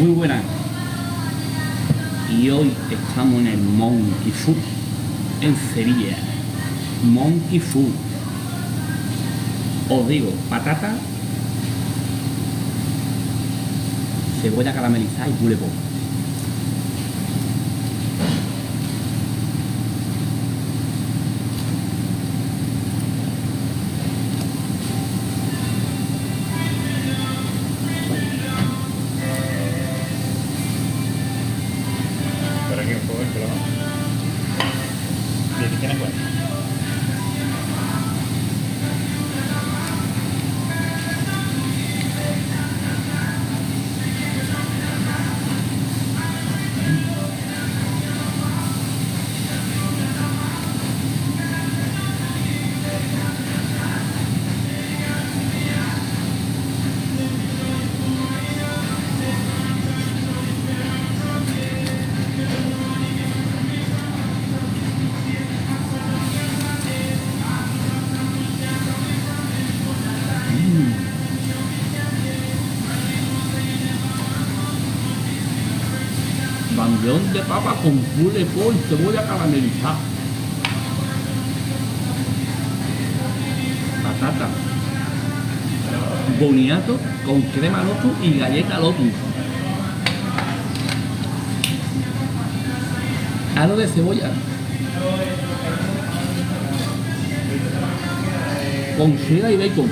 Muy buenas. Y hoy estamos en el Monkey Food, en Sevilla. Monkey Food. Os digo, patata, cebolla caramelizada y puré pop. Por aquí un poco el pelo, ¿no? Y aquí tienes bueno. Bandeón de papa con puré pop y cebolla caramelizada. Patata. Boniato con crema Lotus y galleta Lotus. Aro de cebolla. Con cheddar y bacon.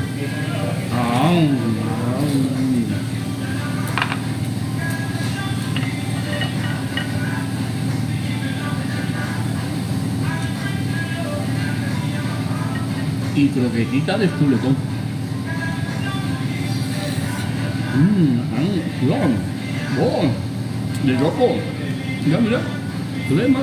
Y croquetita de chuletón. Wow, de loco. Mira, mira. Crema,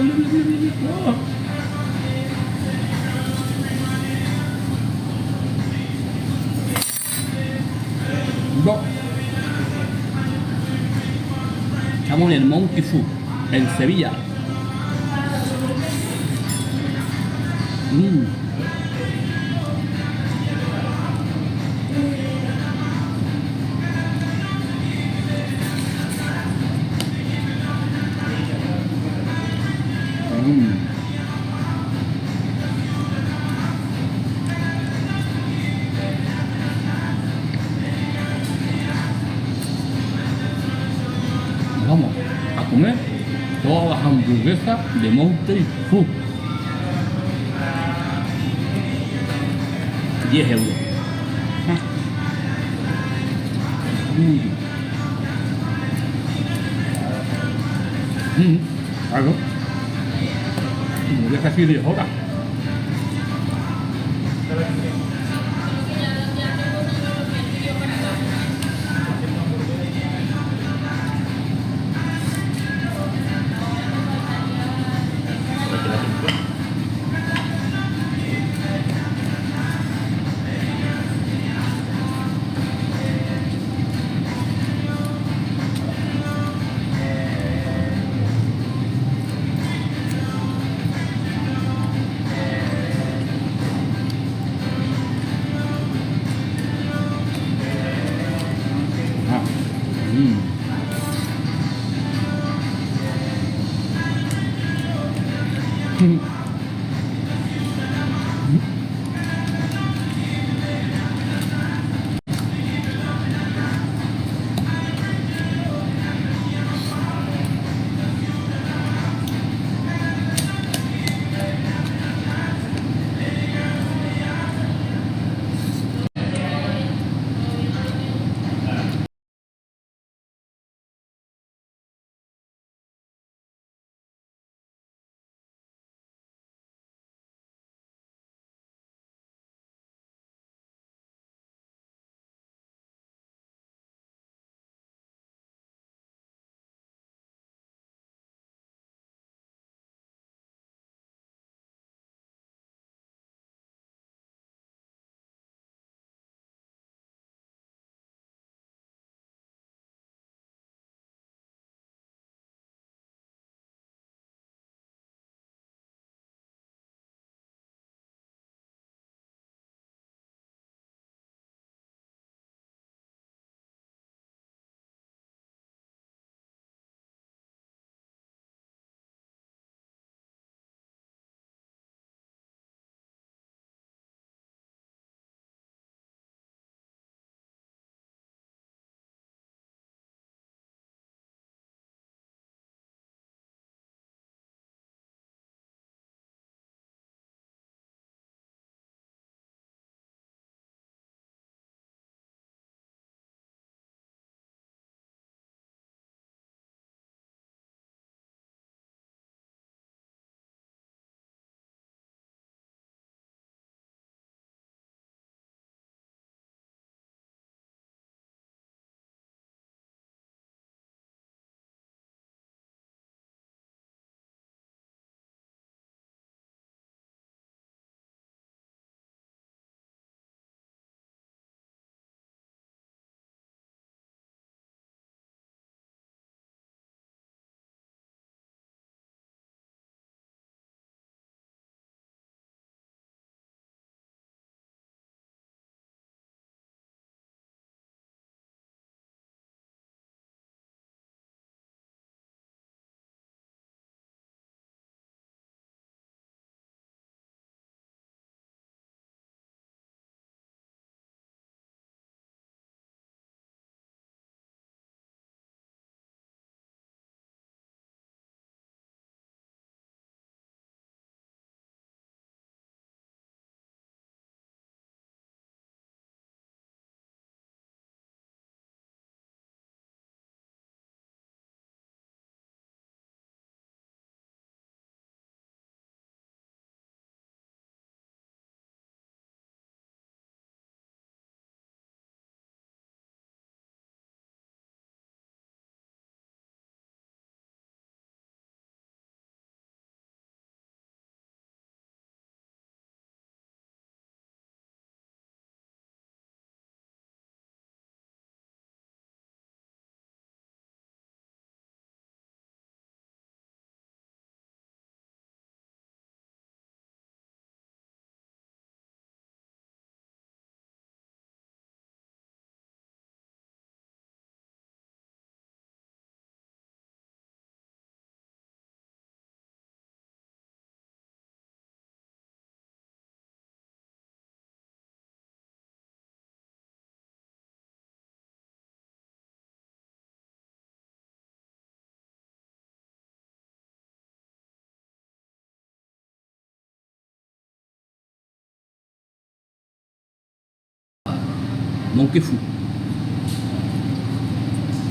Estamos en el Monkey Food, en Sevilla. Vamos a comer todas las hamburguesas de Monkey Food. 10 euros. Claro. Hamburguesa casi 10 horas. Porque la pintura. Monkey Food.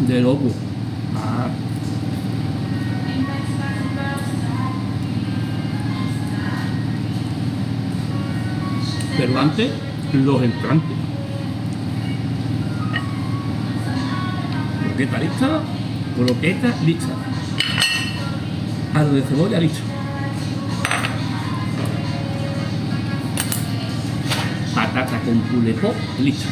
De loco. Ah, Pero antes, los entrantes. Croqueta lista, croqueta lista. Algo de cebolla listo. Patata con pulepó listo.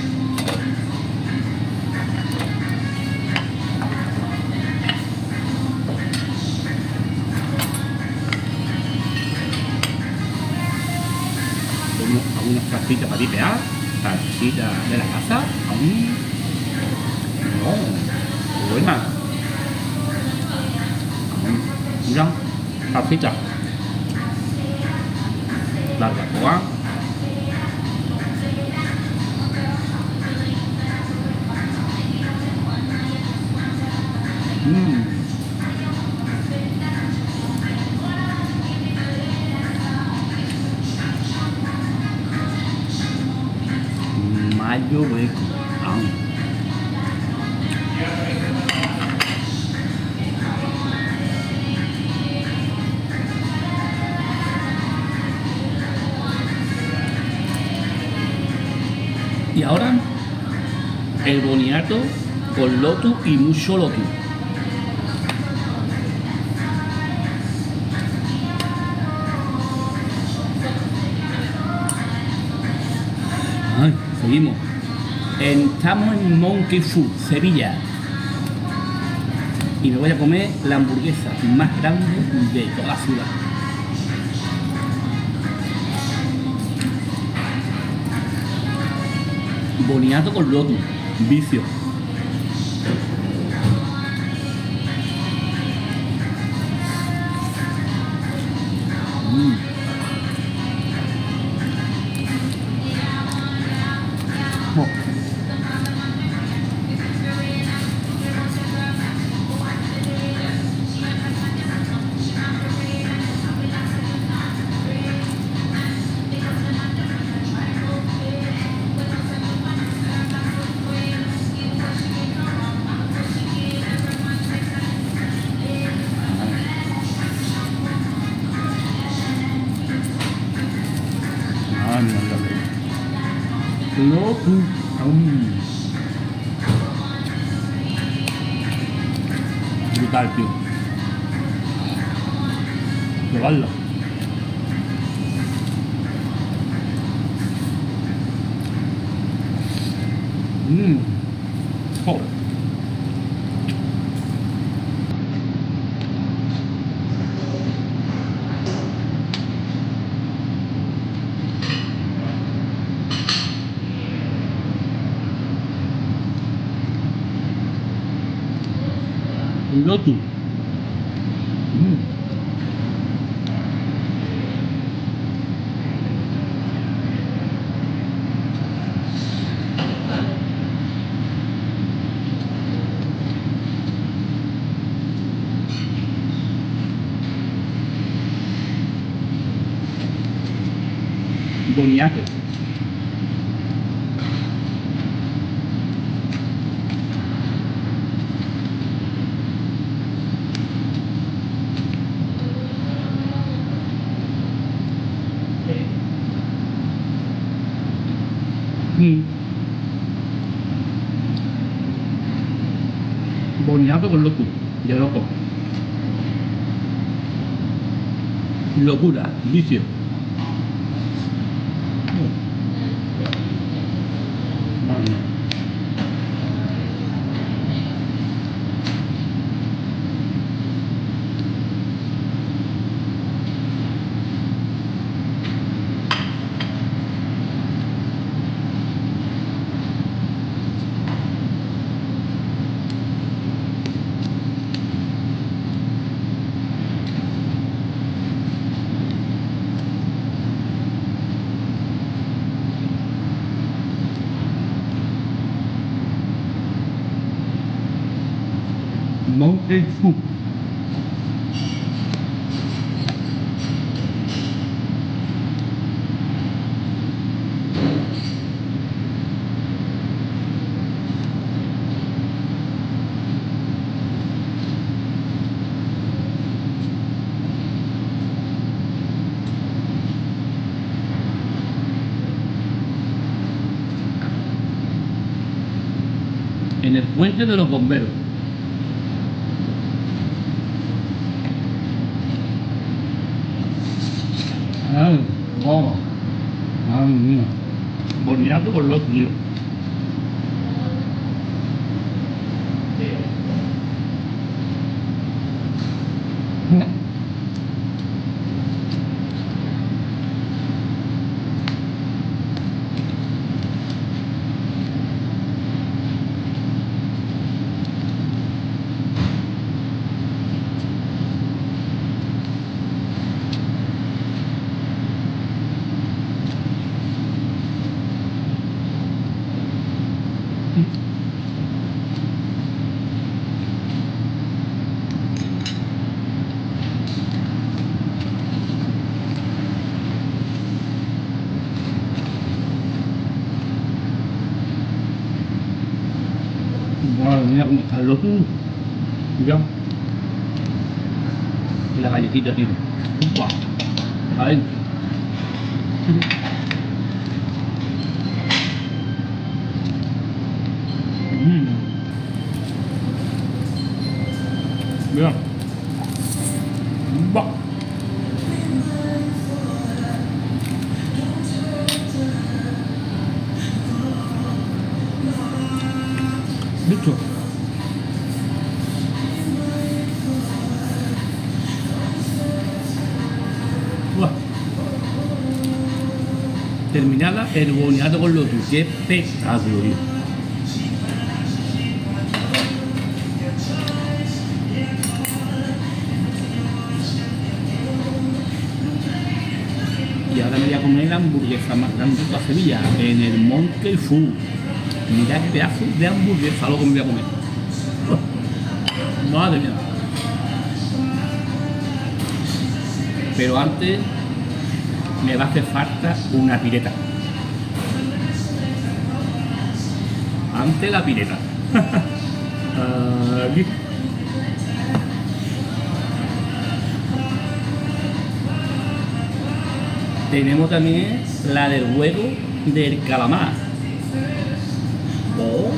Unas salsitas para tipear, salsita de la casa, aún no, buena. Mira, salsita, barbacoa, mayo hueco. Y ahora el boniato con lotus y mucho lotus. Ay, seguimos. Estamos en Monkey Food, Sevilla. Y me voy a comer la hamburguesa más grande de toda la ciudad. Boniato con lotus, vicio. Oh. Lotus. Brutal, tío. Probarlo. Oh. Lotus. Boniato. Boniato con lotus, de loco. Locura, vicio. Monkey Food. en el puente de los bomberos. Ay, oh, ay, mía. Boniato con los tíos. Madre mía, cómo están los dos. Ya. Y la galletita, tío. ¡Upa! Adentro. Mira. ¡Upa! ¿Listo? Terminada el boniato con los tuyos. ¡Qué espectáculo, tío! Y ahora me voy a comer la hamburguesa más grande de toda Sevilla, en el Monkey Food. Mira qué pedazo de hamburguesa lo que me voy a comer. Madre mía. Pero antes me va a hacer falta una pireta. Antes la pireta. Aquí. Tenemos también la del huevo del calamar. Oh.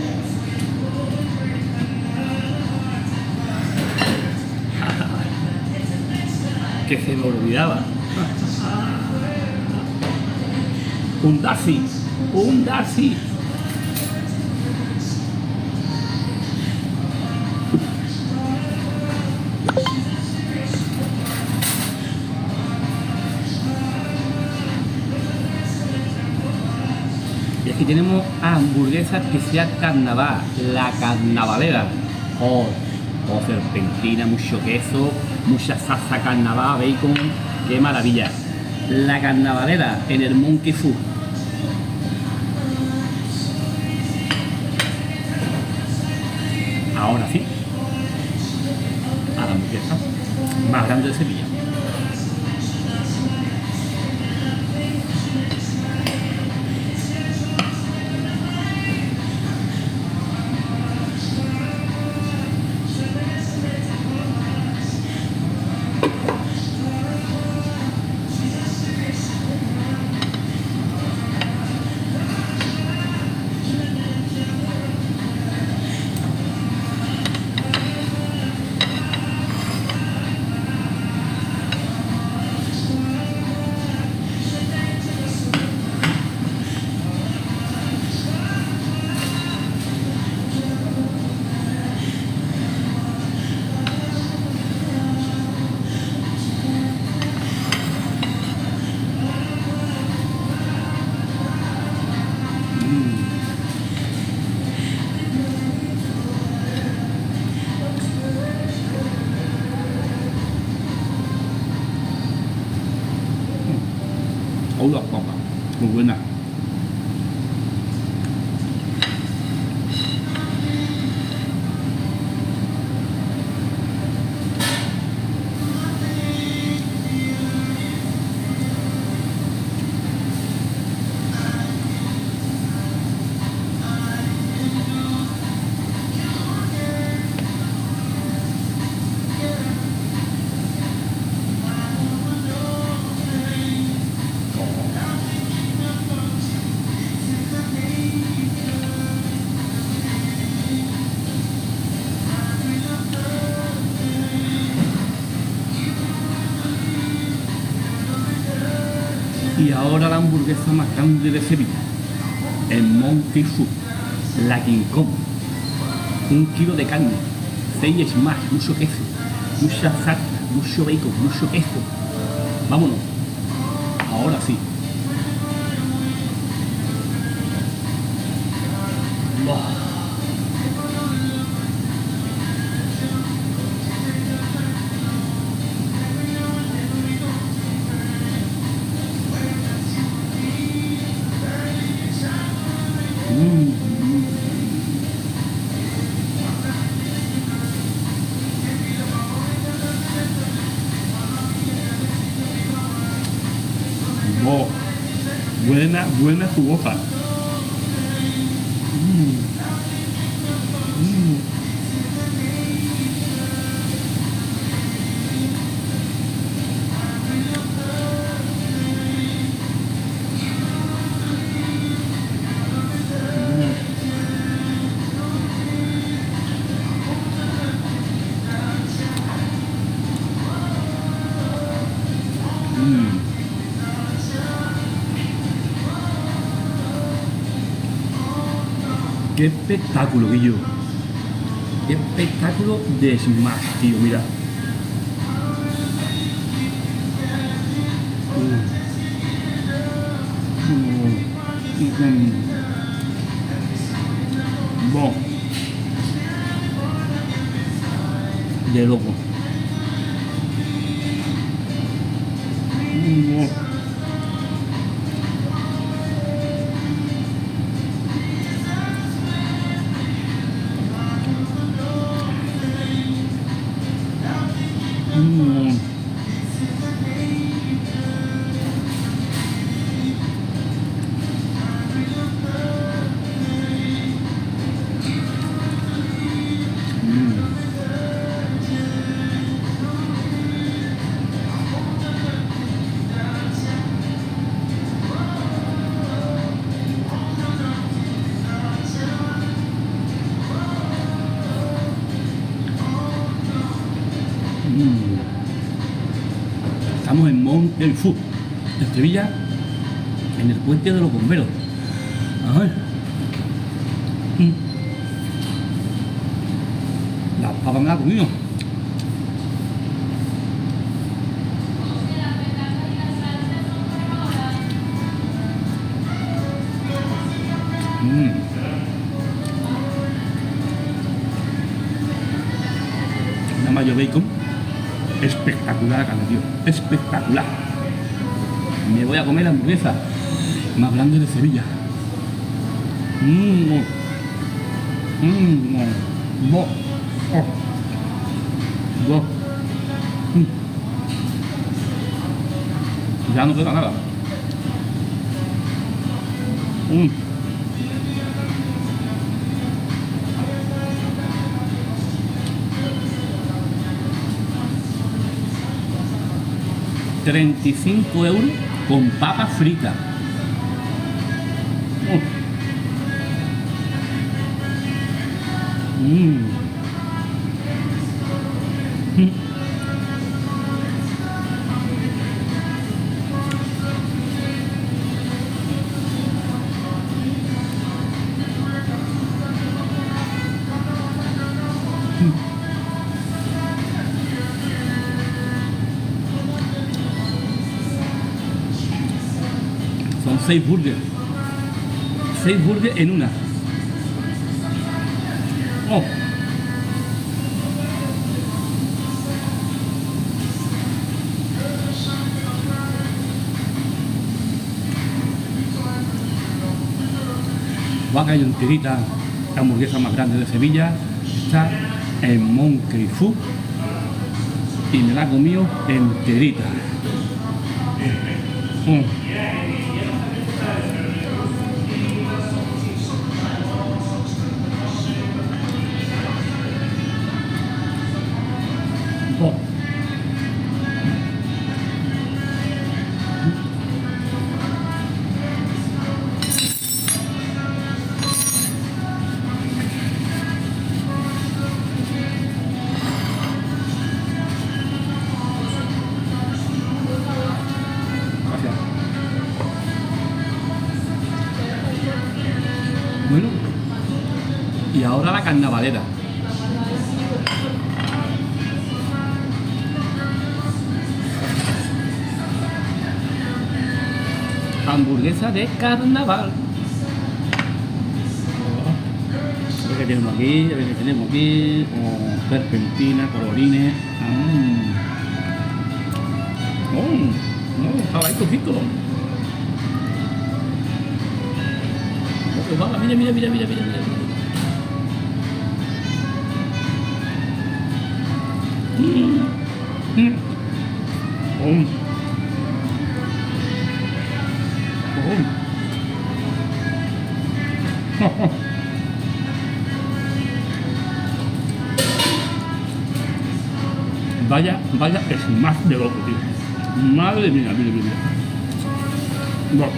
Que se me olvidaba. Un Darcy. Un Darcy. Y aquí tenemos hamburguesas que sea carnaval, la carnavalera. Oh, serpentina, mucho queso, mucha salsa carnaval, bacon, qué maravilla. La carnavalera en el Monkey Food. Ahora sí, a la hamburguesa más grande de Sevilla. hamburguesa más grande de Sevilla, el Monkey Food, la King Kong. 1 kilo de carne, 6 smash, mucho queso, mucha salsa, mucho bacon, mucho queso. Vámonos. Ahora sí. Buah. Oh, buena jugosa. Qué espectáculo, Guillo. Qué espectáculo de smash, tío, mira. Bon. De loco. Estamos en Monkey Food, en Sevilla, en el puente de los bomberos. A ver. Las papas me las he comido. Una mayo bacon. Espectacular la carne, tío. Espectacular. Me voy a comer la hamburguesa más grande de Sevilla. Bo. Oh. Bo. Ya no queda nada. 35 euros con papas fritas. Son 6 burgers. 6 burgers en una. Oh. Vaca y enterita, la hamburguesa más grande de Sevilla, está en Monkey Food y me la he comido enterita. Gracias. Bueno, y ahora la carnavalera. Hamburguesa de carnaval. A ver qué tenemos aquí, a ver qué tenemos aquí. Oh, serpentina, colorines. No, estaba ahí cojito. Mira. Vaya smash de loco, tío. Madre mía, mira. Bueno.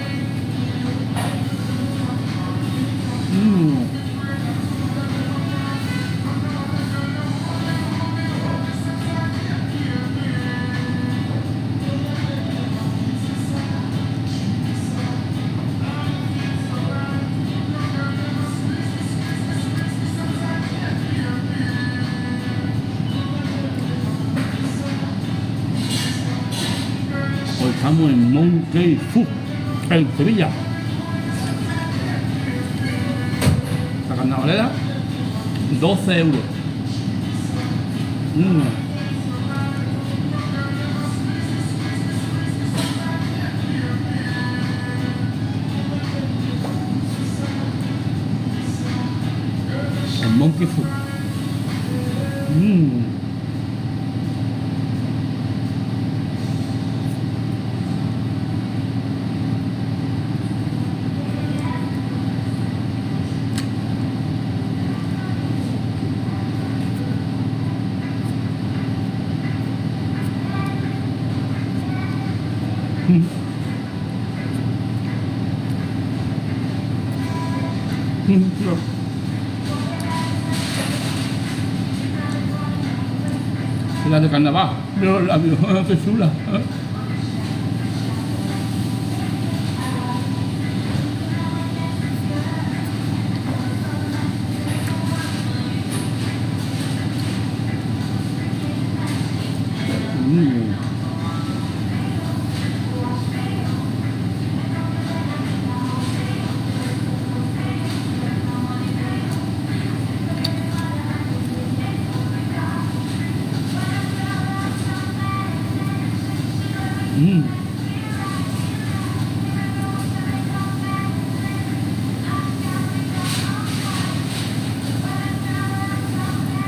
Hoy estamos en Monkey Food, en Sevilla. La carnavalera, 12 euros. En Monkey Food. La de carnaval, pero la qué chula.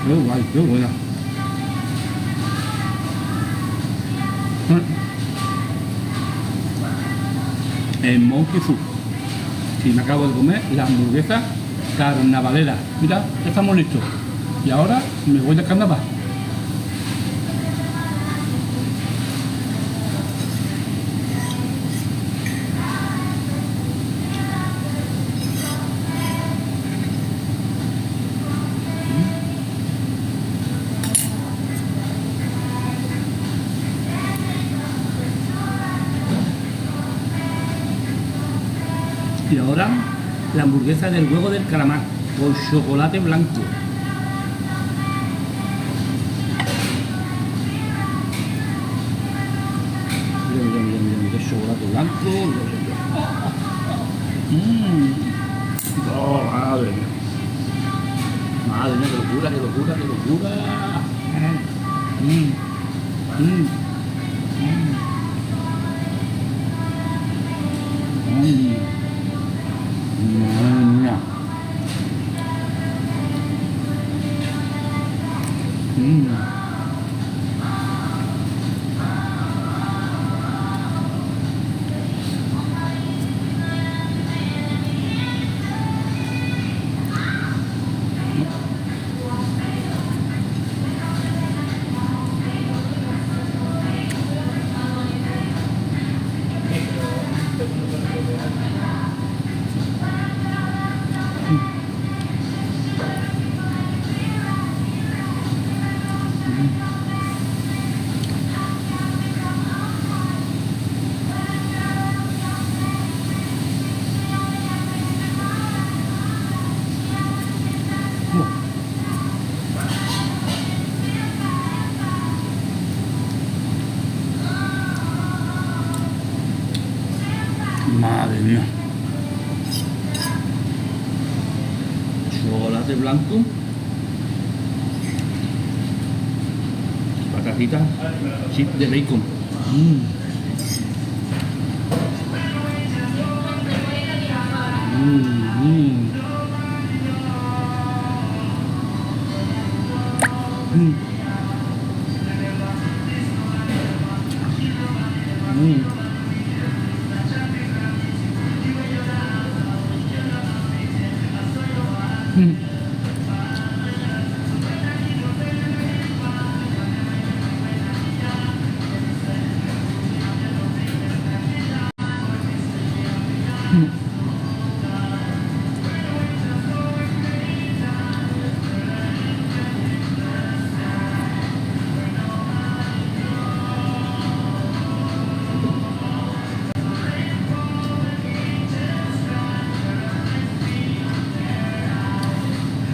Qué guay, qué buena. En Monkey Food. Si me acabo de comer la hamburguesa carnavalera. Mira, ya estamos listos. Y ahora me voy de carnaval. Y ahora la hamburguesa del huevo del calamar con chocolate blanco. Mira, chocolate blanco. Oh, madre mía. Madre mía, qué locura. tomate blanco, patatitas, chip de bacon.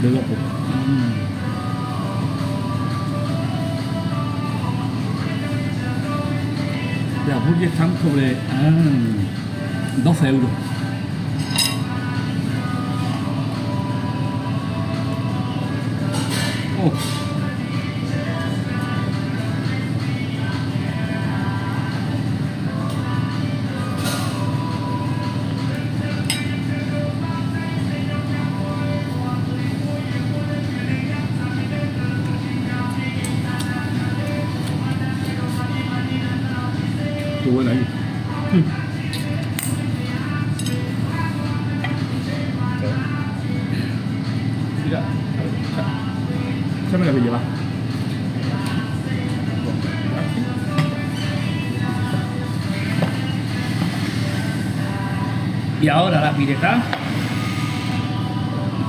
De loco. Las burgers están sobre 12 euros. Oh. Qué buena ahí. Mira, esta me la voy a llevar. Y ahora la pireta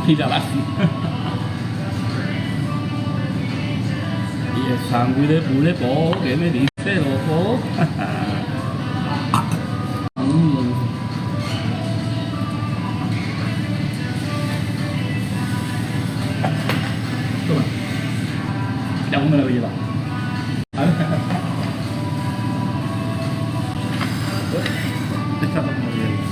y la base. Y el sándwich de pulepo, ¿qué me dice, loco? Toma. Ya aún me la voy a llevar. Esta no me la voy a llevar.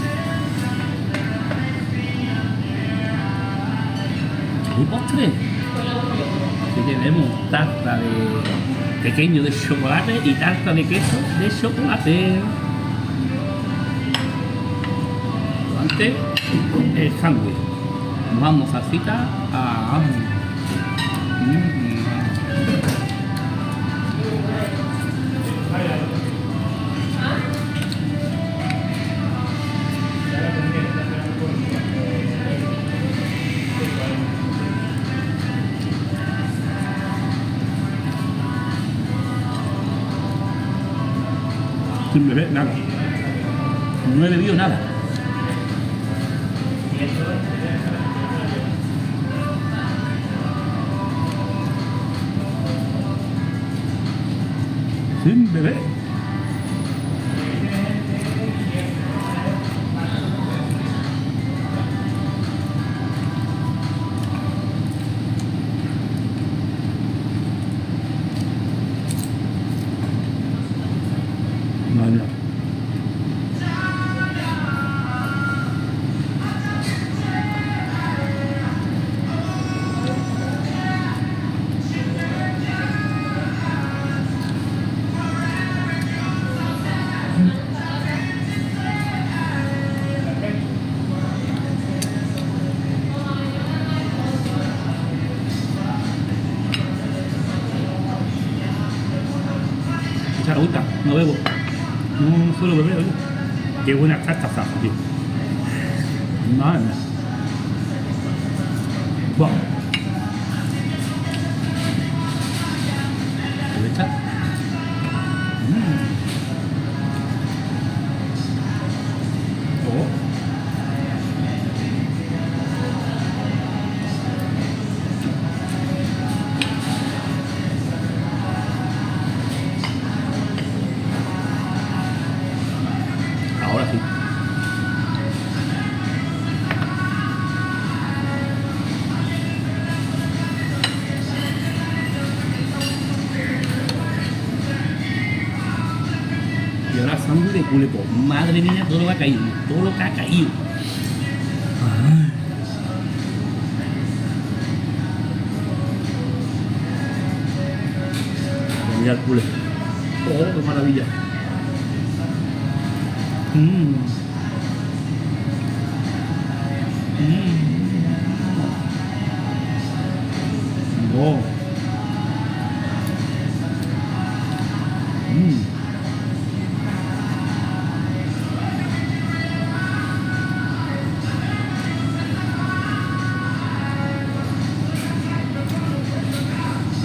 ¿Qué postre? Que tenemos tarta de pequeño de chocolate y tarta de queso de chocolate. Antes el sándwich. Vamos salsita a... Sin beber nada. No he bebido nada. Sin beber. Madre mía. Echar agüita, no bebo. No suelo beber, oye. Qué buena está esta salsa, tío. Madre mía. Buah. ¿Dónde está? Oh. Ahora sí. Y ahora sándwich de culepo. Madre mía, todo lo que ha caído. Todo lo que ha caído. pule. ¡Oh, qué maravilla! Mmm. Oh.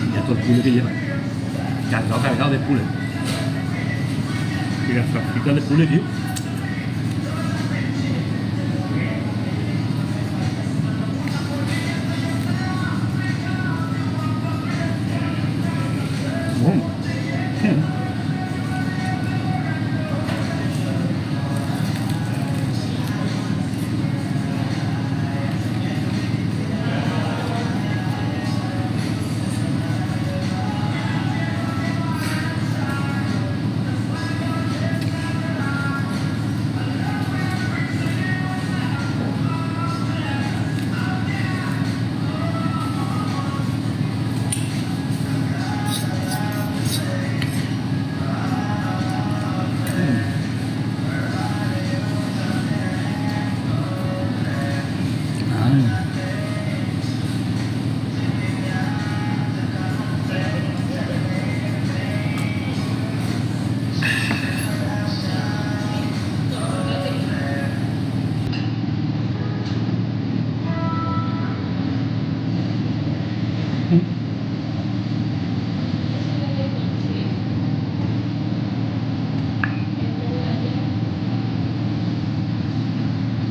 Mira todo el pule que lleva. Cargado de pule. Mira, salsita de pule, tío.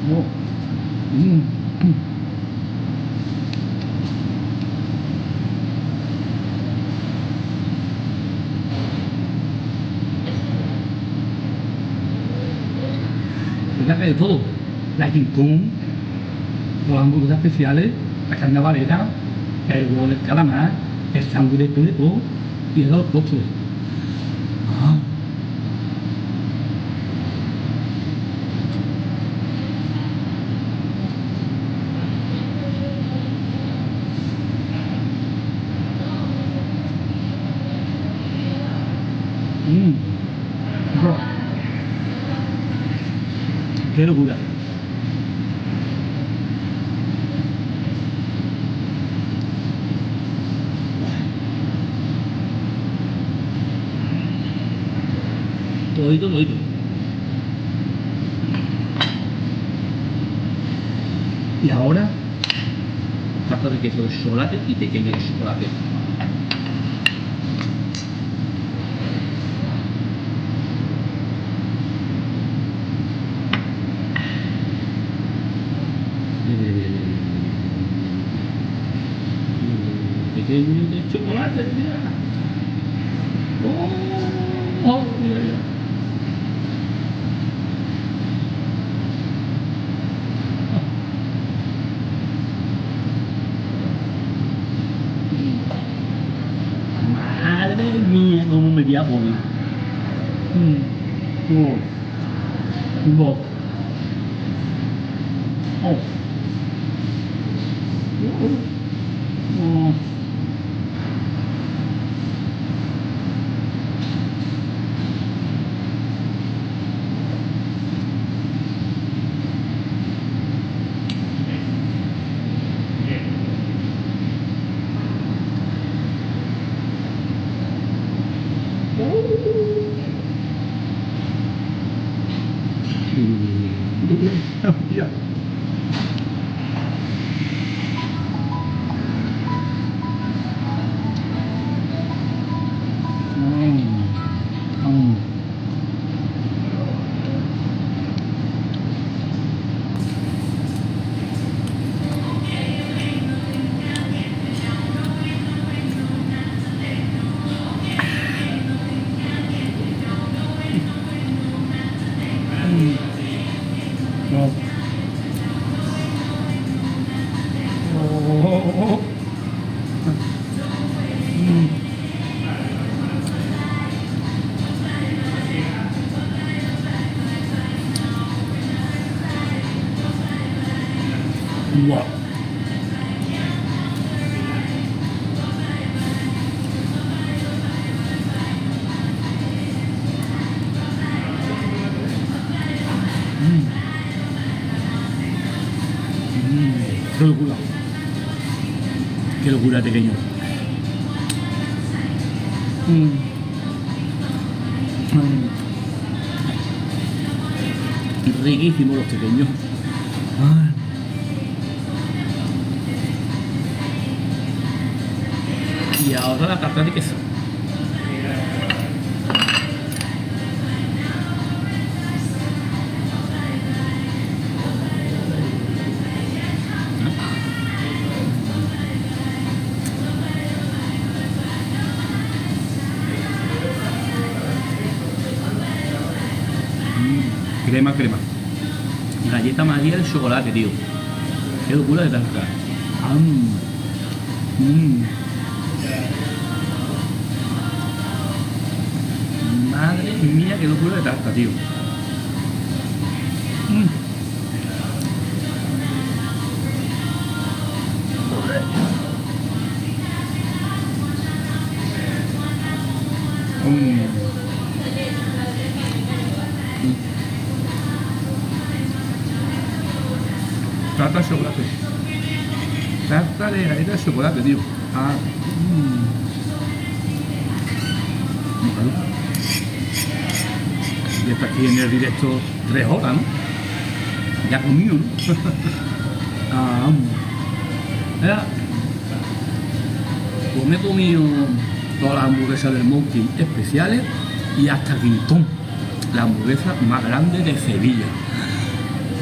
Oh. Fíjate de todo. La King Kong, los hamburguesas especiales, la carne valera, el huevo de calamar, el sándwich de pulpo y los postres. Ah. Oh. ¡Qué locura! Todito. Y ahora, tarta de queso de chocolate y pequeña de chocolate. Pequeño de chocolate, mira. Oh, mira. Madre mía, cómo me voy a poner. Oh. Oh. Yeah. Wow. Qué locura. Qué locura, pequeño. Riquísimos los pequeños. Ay. Y ahora la tarta de queso. Crema, crema. Galleta María de chocolate, tío. Qué locura de tarta. Madre mía, qué locura de tarta, tío. Tarta de chocolate. Tarta de galleta de chocolate, tío. Y está aquí en el directo 3 horas, ¿no? Ya comido, ¿no? Pues me he comido todas las hamburguesas del Monkey especiales y hasta Quintón, la hamburguesa más grande de Sevilla.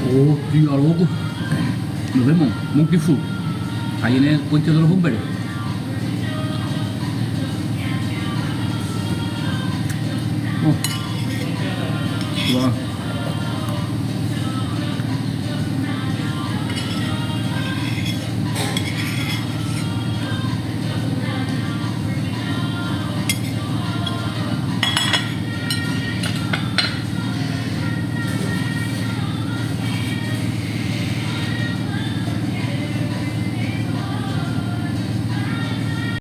¡Oh, tío, loco! Nos vemos, Monkey Food, ahí en el Puente de los Bomberos. Wow.